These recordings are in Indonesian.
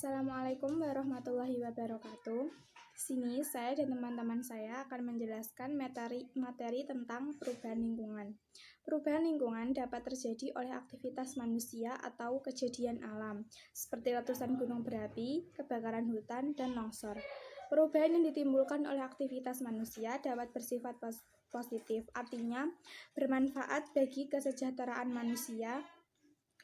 Assalamualaikum warahmatullahi wabarakatuh. Di sini saya dan teman-teman saya akan menjelaskan materi tentang perubahan lingkungan. Perubahan lingkungan dapat terjadi oleh aktivitas manusia atau kejadian alam, seperti letusan gunung berapi, kebakaran hutan, dan longsor. Perubahan yang ditimbulkan oleh aktivitas manusia dapat bersifat positif, artinya bermanfaat bagi kesejahteraan manusia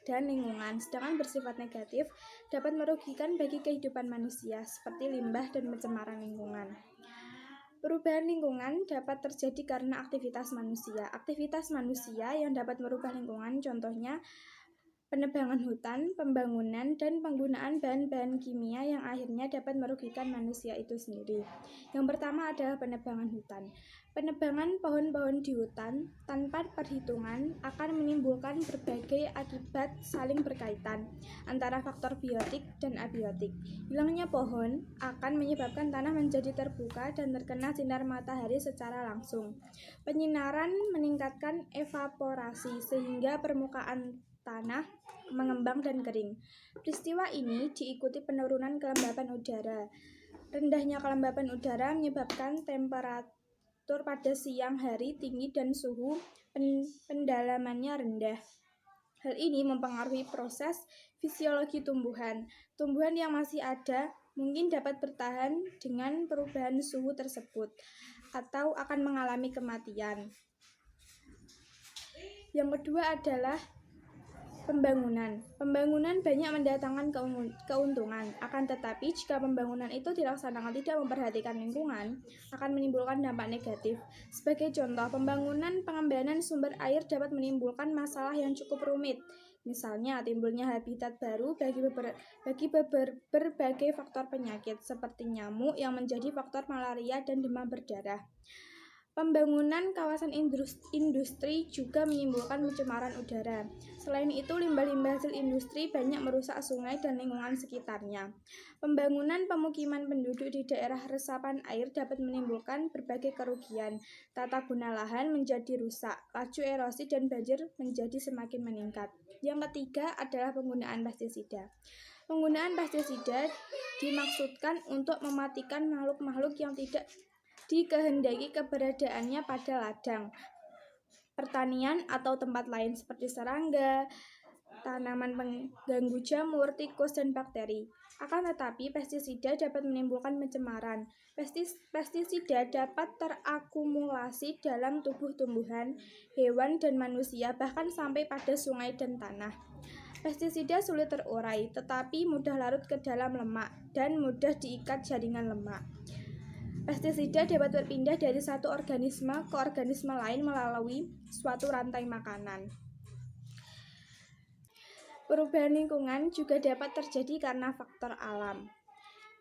dan lingkungan, sedangkan bersifat negatif dapat merugikan bagi kehidupan manusia, seperti limbah dan pencemaran lingkungan. Perubahan lingkungan dapat terjadi karena aktivitas manusia. Aktivitas manusia yang dapat merubah lingkungan, contohnya penebangan hutan, pembangunan, dan penggunaan bahan-bahan kimia yang akhirnya dapat merugikan manusia itu sendiri. Yang pertama adalah penebangan hutan. Penebangan pohon-pohon di hutan tanpa perhitungan akan menimbulkan berbagai akibat saling berkaitan antara faktor biotik dan abiotik. Hilangnya pohon akan menyebabkan tanah menjadi terbuka dan terkena sinar matahari secara langsung. Penyinaran meningkatkan evaporasi sehingga permukaan tanah mengembang dan kering. Peristiwa ini diikuti penurunan kelembapan udara. Rendahnya kelembapan udara menyebabkan temperatur pada siang hari tinggi dan suhu pendalamannya rendah. Hal ini mempengaruhi proses fisiologi tumbuhan. Tumbuhan yang masih ada mungkin dapat bertahan dengan perubahan suhu tersebut atau akan mengalami kematian. Yang kedua adalah pembangunan. Pembangunan banyak mendatangkan keuntungan, akan tetapi jika pembangunan itu dilaksanakan tidak memperhatikan lingkungan, akan menimbulkan dampak negatif. Sebagai contoh, pembangunan pengembangan sumber air dapat menimbulkan masalah yang cukup rumit. Misalnya, timbulnya habitat baru bagi berbagai faktor penyakit, seperti nyamuk yang menjadi faktor malaria dan demam berdarah. Pembangunan kawasan industri juga menimbulkan pencemaran udara. Selain itu, limbah-limbah hasil industri banyak merusak sungai dan lingkungan sekitarnya. Pembangunan pemukiman penduduk di daerah resapan air dapat menimbulkan berbagai kerugian. Tata guna lahan menjadi rusak, laju erosi dan banjir menjadi semakin meningkat. Yang ketiga adalah penggunaan pestisida. Penggunaan pestisida dimaksudkan untuk mematikan makhluk-makhluk yang tidak dikehendaki keberadaannya pada ladang pertanian atau tempat lain seperti serangga, tanaman pengganggu jamur, tikus, dan bakteri. Akan tetapi, pestisida dapat menimbulkan pencemaran. Pestisida dapat terakumulasi dalam tubuh tumbuhan, hewan, dan manusia, bahkan sampai pada sungai dan tanah. Pestisida sulit terurai, tetapi mudah larut ke dalam lemak dan mudah diikat jaringan lemak. Pestisida dapat berpindah dari satu organisme ke organisme lain melalui suatu rantai makanan. Perubahan lingkungan juga dapat terjadi karena faktor alam,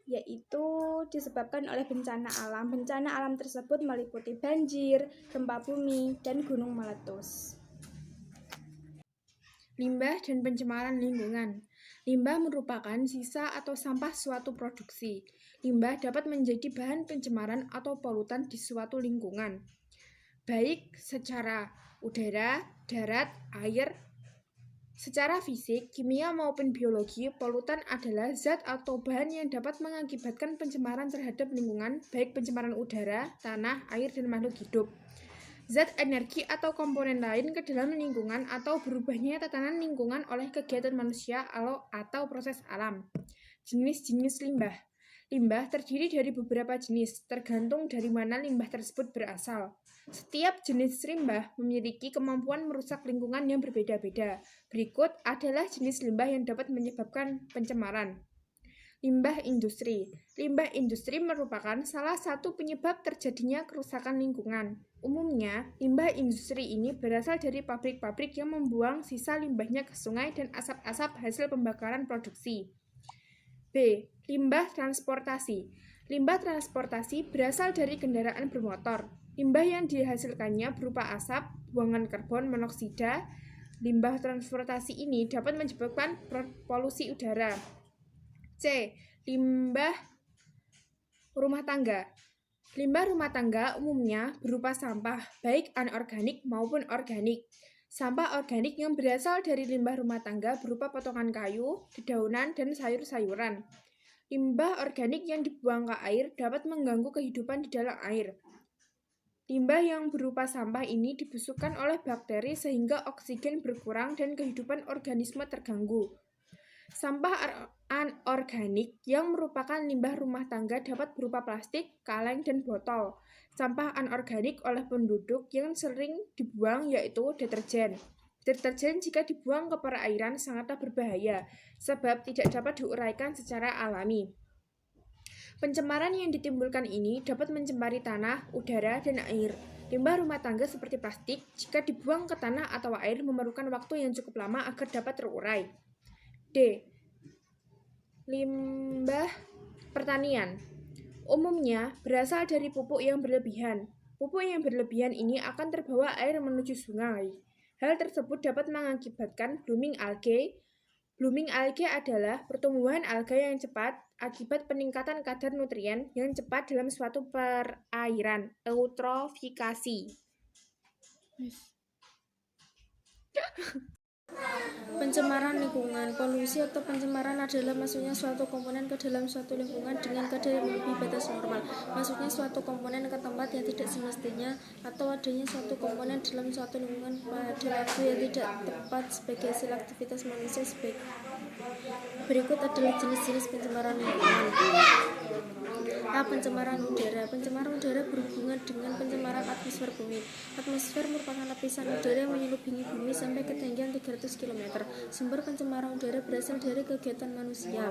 yaitu disebabkan oleh bencana alam. Bencana alam tersebut meliputi banjir, gempa bumi, dan gunung meletus. Limbah dan pencemaran lingkungan. Limbah merupakan sisa atau sampah suatu produksi. Limbah dapat menjadi bahan pencemaran atau polutan di suatu lingkungan, baik secara udara, darat, air. Secara fisik, kimia maupun biologi, polutan adalah zat atau bahan yang dapat mengakibatkan pencemaran terhadap lingkungan, baik pencemaran udara, tanah, air, dan makhluk hidup. Zat energi atau komponen lain ke dalam lingkungan atau berubahnya tatanan lingkungan oleh kegiatan manusia atau proses alam. Jenis-jenis limbah. Limbah terdiri dari beberapa jenis, tergantung dari mana limbah tersebut berasal. Setiap jenis limbah memiliki kemampuan merusak lingkungan yang berbeda-beda. Berikut adalah jenis limbah yang dapat menyebabkan pencemaran. Limbah industri. Limbah industri merupakan salah satu penyebab terjadinya kerusakan lingkungan. Umumnya, limbah industri ini berasal dari pabrik-pabrik yang membuang sisa limbahnya ke sungai dan asap-asap hasil pembakaran produksi. B. Limbah transportasi. Limbah transportasi berasal dari kendaraan bermotor. Limbah yang dihasilkannya berupa asap, buangan karbon monoksida. Limbah transportasi ini dapat menyebabkan polusi udara. C. Limbah rumah tangga. Limbah rumah tangga umumnya berupa sampah, baik anorganik maupun organik. Sampah organik yang berasal dari limbah rumah tangga berupa potongan kayu, dedaunan, dan sayur-sayuran. Limbah organik yang dibuang ke air dapat mengganggu kehidupan di dalam air. Limbah yang berupa sampah ini dibusukkan oleh bakteri sehingga oksigen berkurang dan kehidupan organisme terganggu. Sampah anorganik yang merupakan limbah rumah tangga dapat berupa plastik, kaleng, dan botol. Sampah anorganik oleh penduduk yang sering dibuang yaitu deterjen. Deterjen jika dibuang ke perairan sangatlah berbahaya, sebab tidak dapat diuraikan secara alami. Pencemaran yang ditimbulkan ini dapat mencemari tanah, udara, dan air. Limbah rumah tangga seperti plastik, jika dibuang ke tanah atau air memerlukan waktu yang cukup lama agar dapat terurai. D. Limbah pertanian. Umumnya berasal dari pupuk yang berlebihan. Pupuk yang berlebihan ini akan terbawa air menuju sungai. Hal tersebut dapat mengakibatkan blooming algae. Blooming algae adalah pertumbuhan alga yang cepat akibat peningkatan kadar nutrien yang cepat dalam suatu perairan. Eutrofikasi. Pencemaran lingkungan. Polusi atau pencemaran adalah masuknya suatu komponen ke dalam suatu lingkungan dengan kadar yang melebihi batas normal. Masuknya suatu komponen ke tempat yang tidak semestinya atau adanya suatu komponen dalam suatu lingkungan pada waktu yang tidak tepat sebagai hasil aktivitas manusia. Berikut adalah jenis-jenis pencemaran lingkungan. A. Pencemaran udara. Pencemaran udara berhubungan dengan pencemaran atmosfer bumi. Atmosfer merupakan lapisan udara yang menyelubangi bumi sampai ketinggian 300 km. Sumber pencemaran udara berasal dari kegiatan manusia.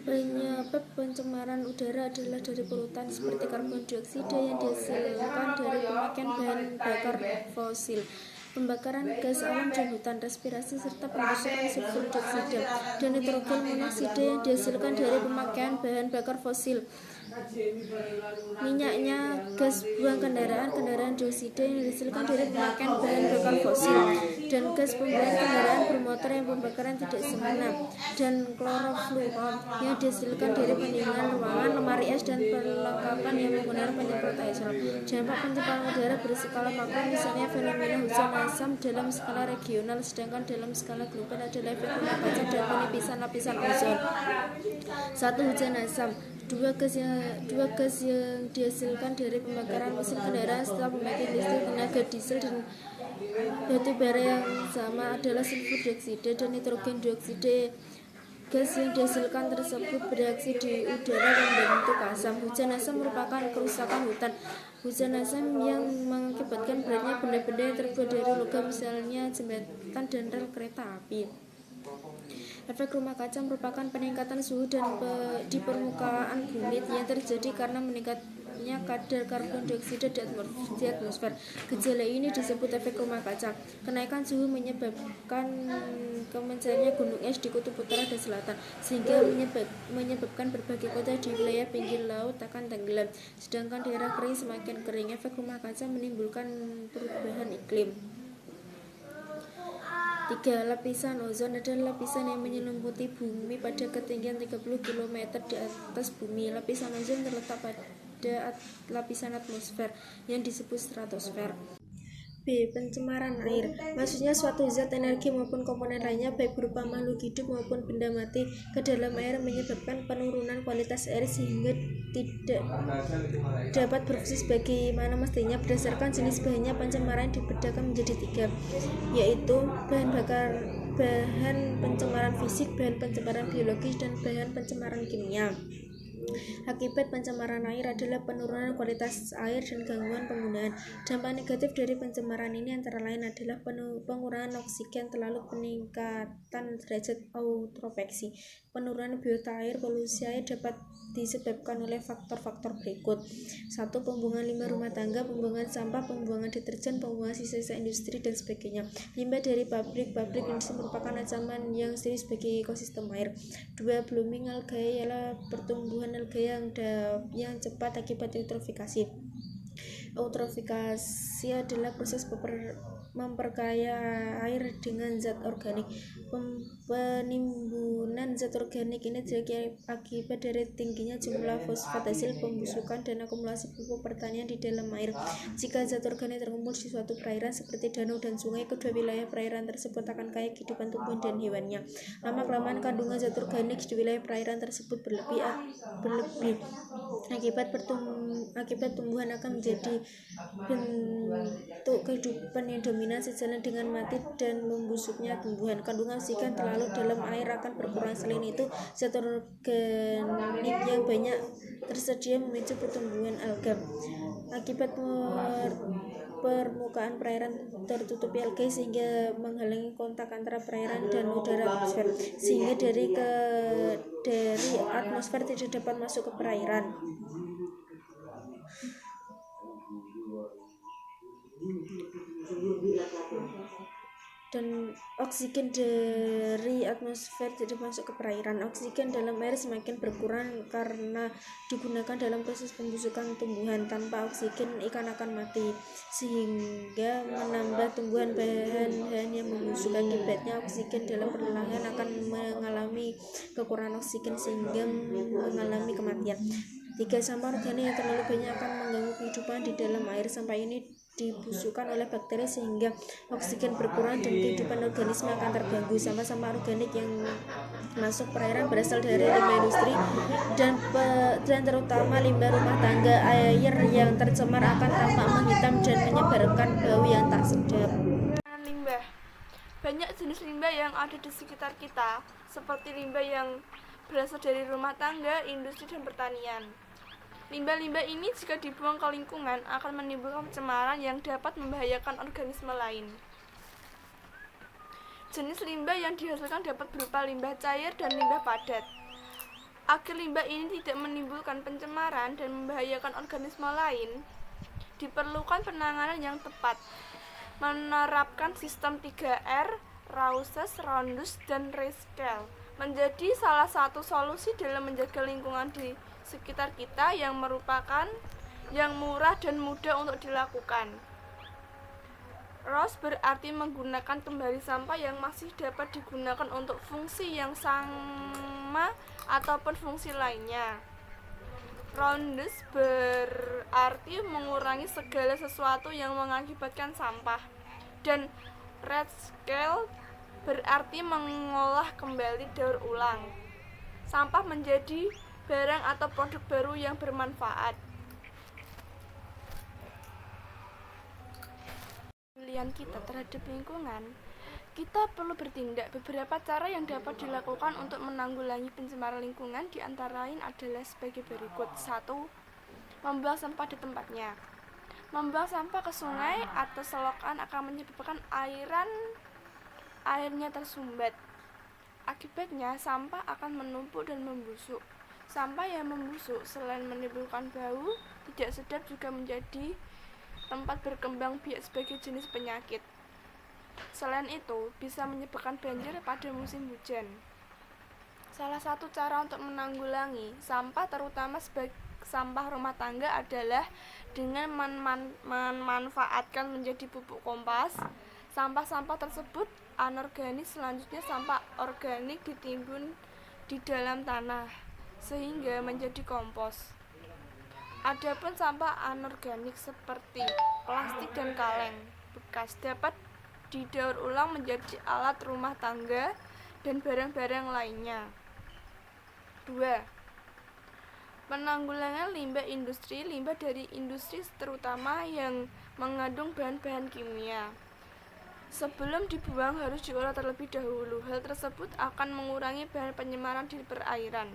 Penyebab pencemaran udara adalah dari polutan seperti karbon dioksida yang dihasilkan dari pemakaian bahan bakar fosil, pembakaran gas alam dan hutan, respirasi, serta pembusukan sulfur dioksida dan nitrogen monoksida yang dihasilkan dari pemakaian bahan bakar fosil. Minyaknya gas buang kendaraan dioksida yang dihasilkan dari pemakaian bahan bakar fosil, dan gas pembuangan kendaraan bermotor yang pembakaran tidak sempurna, dan klorofluor yang dihasilkan dari pendinginan ruangan, lemari es, dan perlengkapan yang menggunakan penyemprot aerosol. Dampak pencemaran udara berskala makro, misalnya fenomena hujan asam dalam skala regional, sedangkan dalam skala global adalah efek rumah kaca dan penipisan lapisan ozon. 1. Hujan asam. Dua gas yang dihasilkan dari pembakaran mesin kendaraan setelah pembangkit listrik tenaga diesel dan batu bara yang sama adalah sulfur dioksida dan nitrogen dioksida. Gas yang dihasilkan tersebut bereaksi di udara dan membentuk asam. Hujan asam merupakan kerusakan hutan. Hujan asam yang mengakibatkan beratnya benda-benda yang terbuat dari logam, misalnya jembatan dan rel kereta api. Efek rumah kaca merupakan peningkatan suhu di permukaan bumi yang terjadi karena meningkatnya kadar karbon dioksida di atmosfer. Gejala ini disebut efek rumah kaca. Kenaikan suhu menyebabkan kemencarnya gunung es di kutub utara dan selatan, sehingga menyebabkan berbagai kota di wilayah pinggir laut akan tenggelam, sedangkan daerah kering semakin kering. Efek rumah kaca menimbulkan perubahan iklim. 3. Lapisan ozon adalah lapisan yang menyelimuti bumi pada ketinggian 30 km di atas bumi. Lapisan ozon terletak pada lapisan atmosfer yang disebut stratosfer. B. Pencemaran air. Maksudnya suatu zat, energi maupun komponen lainnya baik berupa makhluk hidup maupun benda mati ke dalam air menyebabkan penurunan kualitas air sehingga tidak dapat berfungsi sebagaimana mestinya. Berdasarkan jenis bahannya, pencemaran dibedakan menjadi 3, yaitu bahan pencemaran fisik, bahan pencemaran biologis, dan bahan pencemaran kimia. Akibat pencemaran air adalah penurunan kualitas air dan gangguan penggunaan. Dampak negatif dari pencemaran ini antara lain adalah pengurangan oksigen terlalu, peningkatan derajat eutrofiksi, penurunan biota air. Polusi air dapat disebabkan oleh faktor-faktor berikut. 1. Pembuangan limbah rumah tangga, pembuangan sampah, pembuangan deterjen, pembuangan sisa-sisa industri, dan sebagainya. Limbah dari pabrik industri merupakan ancaman yang serius bagi ekosistem air. 2. Blooming algae ialah pertumbuhan alga yang cepat akibat eutrofikasi. Eutrofikasi adalah proses memperkaya air dengan zat organik. Penimbunan zat organik ini terjadi akibat dari tingginya jumlah fosfat hasil pembusukan dan akumulasi pupuk pertanian di dalam air. Jika zat organik terkumpul di suatu perairan seperti danau dan sungai, kedua wilayah perairan tersebut akan kaya kehidupan tumbuhan dan hewannya. Lama-kelamaan kandungan zat organik di wilayah perairan tersebut berlebih. Akibat tumbuhan akan menjadi bentuk kehidupan yang dominan sejalan dengan mati dan membusuknya tumbuhan. Kandungan oksigen terlalu dalam air akan berkurang. Selain itu, zat organik yang banyak tersedia memicu pertumbuhan alga. Akibat permukaan perairan tertutupi alga sehingga menghalangi kontak antara perairan dan udara atmosfer, sehingga dari atmosfer tidak dapat masuk ke perairan. Dan oksigen dari atmosfer tidak masuk ke perairan. Oksigen dalam air semakin berkurang karena digunakan dalam proses pembusukan tumbuhan. Tanpa oksigen ikan akan mati, sehingga menambah tumbuhan bahan-bahan yang membusuk. Akibatnya oksigen dalam perlahan akan mengalami kekurangan oksigen sehingga mengalami kematian. 3. Sampah organik yang terlalu banyak akan mengganggu kehidupan di dalam air. Sampah ini dibusukkan oleh bakteri sehingga oksigen berkurang dan kehidupan organisme akan terganggu. Sampah-sampah organik yang masuk perairan berasal dari limbah industri dan terutama limbah rumah tangga. Air yang tercemar akan tampak menghitam dan menyebarkan bau yang tak sedap. Limbah. Banyak jenis limbah yang ada di sekitar kita, seperti limbah yang berasal dari rumah tangga, industri, dan pertanian. Limbah-limbah ini jika dibuang ke lingkungan akan menimbulkan pencemaran yang dapat membahayakan organisme lain. Jenis limbah yang dihasilkan dapat berupa limbah cair dan limbah padat. Agar limbah ini tidak menimbulkan pencemaran dan membahayakan organisme lain, diperlukan penanganan yang tepat. Menerapkan sistem 3R, Rauses, Roundus, dan Rescale menjadi salah satu solusi dalam menjaga lingkungan di sekitar kita yang merupakan yang murah dan mudah untuk dilakukan. ROS berarti menggunakan kembali sampah yang masih dapat digunakan untuk fungsi yang sama ataupun fungsi lainnya. Roundus berarti mengurangi segala sesuatu yang mengakibatkan sampah. Dan Rescale berarti mengolah kembali daur ulang sampah menjadi barang atau produk baru yang bermanfaat. Pilihan kita terhadap lingkungan, kita perlu bertindak. Beberapa cara yang dapat dilakukan untuk menanggulangi pencemaran lingkungan diantara lain adalah sebagai berikut. 1. Membuang sampah di tempatnya. Membuang sampah ke sungai atau selokan akan menyebabkan airnya tersumbat. Akibatnya sampah akan menumpuk dan membusuk. Sampah yang membusuk selain menimbulkan bau tidak sedap juga menjadi tempat berkembang biak sebagai jenis penyakit. Selain itu, bisa menyebabkan banjir pada musim hujan. Salah satu cara untuk menanggulangi sampah terutama sebagai sampah rumah tangga adalah dengan memanfaatkan menjadi pupuk kompas. Sampah-sampah tersebut anorganik. Selanjutnya sampah organik ditimbun di dalam tanah sehingga menjadi kompos. Adapun sampah anorganik seperti plastik dan kaleng bekas dapat didaur ulang menjadi alat rumah tangga dan barang-barang lainnya. 2. Penanggulangan limbah industri. Limbah dari industri terutama yang mengandung bahan-bahan kimia. Sebelum dibuang harus diolah terlebih dahulu. Hal tersebut akan mengurangi bahan penyemaran di perairan.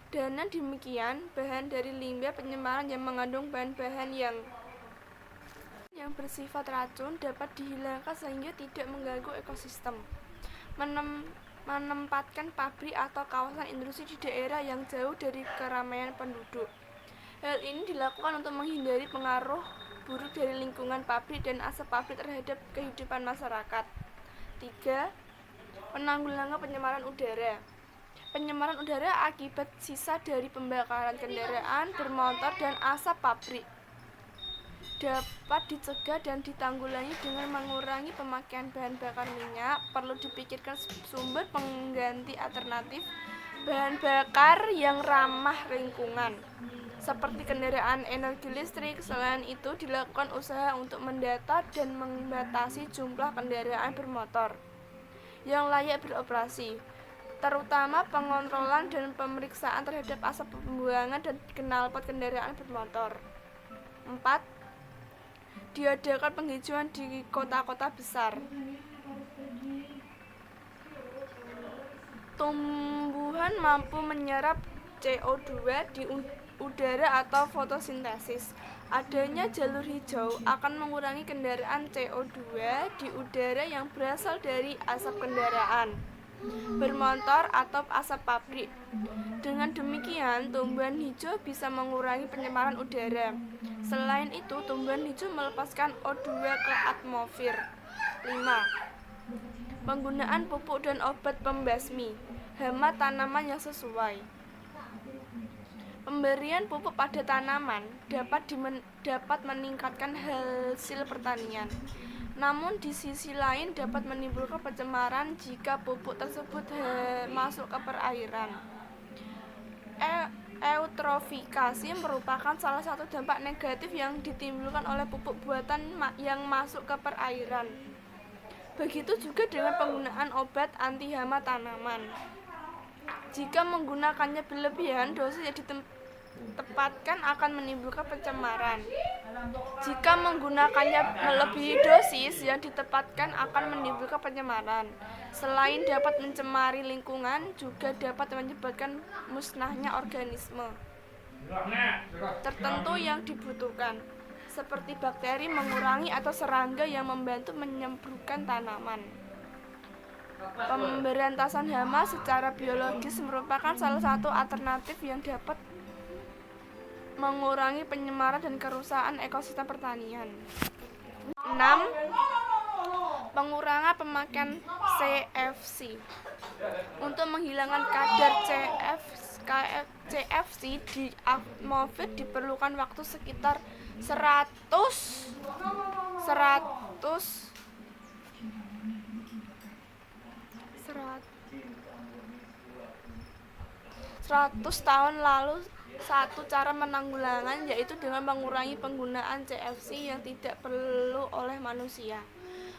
Dengan demikian, bahan dari limbah penyemaran yang mengandung bahan-bahan yang bersifat racun dapat dihilangkan sehingga tidak mengganggu ekosistem. Menempatkan pabrik atau kawasan industri di daerah yang jauh dari keramaian penduduk. Hal ini dilakukan untuk menghindari pengaruh buruk dari lingkungan pabrik dan asap pabrik terhadap kehidupan masyarakat. 3. Penanggulangan penyemaran udara. Penyemaran udara akibat sisa dari pembakaran kendaraan bermotor dan asap pabrik. dapat dicegah dan ditanggulangi dengan mengurangi pemakaian bahan bakar minyak. Perlu dipikirkan sumber pengganti alternatif bahan bakar yang ramah lingkungan, seperti kendaraan energi listrik. Selain itu, dilakukan usaha untuk mendata dan membatasi jumlah kendaraan bermotor yang layak beroperasi, terutama pengontrolan dan pemeriksaan terhadap asap pembuangan dan knalpot kendaraan bermotor. 4. Diadakan penghijauan di kota-kota besar. Tumbuhan mampu menyerap CO2 di udara atau fotosintesis. Adanya jalur hijau akan mengurangi kendaraan CO2 di udara yang berasal dari asap kendaraan bermotor atau asap pabrik. Dengan demikian, tumbuhan hijau bisa mengurangi pencemaran udara. Selain itu, tumbuhan hijau melepaskan O2 ke atmosfer. 5. Penggunaan pupuk dan obat pembasmi hama tanaman yang sesuai. Pemberian pupuk pada tanaman dapat meningkatkan hasil pertanian. Namun di sisi lain dapat menimbulkan pencemaran jika pupuk tersebut masuk ke perairan. Eutrofikasi merupakan salah satu dampak negatif yang ditimbulkan oleh pupuk buatan yang masuk ke perairan. Begitu juga dengan penggunaan obat anti hama tanaman. Jika menggunakannya berlebihan, dosis yang ditempatkan akan menimbulkan pencemaran. Jika menggunakannya melebihi dosis yang ditempatkan akan menimbulkan pencemaran. Selain dapat mencemari lingkungan, juga dapat menyebabkan musnahnya organisme tertentu yang dibutuhkan, seperti bakteri, mengurangi atau serangga yang membantu menyembuhkan tanaman. Pemberantasan hama secara biologis merupakan salah satu alternatif yang dapat mengurangi pencemaran dan kerusakan ekosistem pertanian. 6. Pengurangan pemakaian CFC. Untuk menghilangkan kadar CFC di atmosfer diperlukan waktu sekitar 100 tahun lalu. Satu cara menanggulangan yaitu dengan mengurangi penggunaan CFC yang tidak perlu oleh manusia.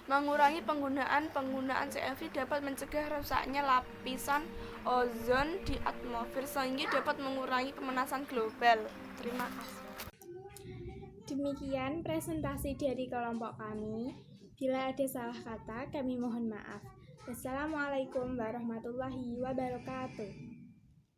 Mengurangi penggunaan CFC dapat mencegah rusaknya lapisan ozon di atmosfer sehingga dapat mengurangi pemanasan global. Terima kasih. Demikian presentasi dari kelompok kami. Bila ada salah kata, kami mohon maaf. Wassalamualaikum warahmatullahi wabarakatuh.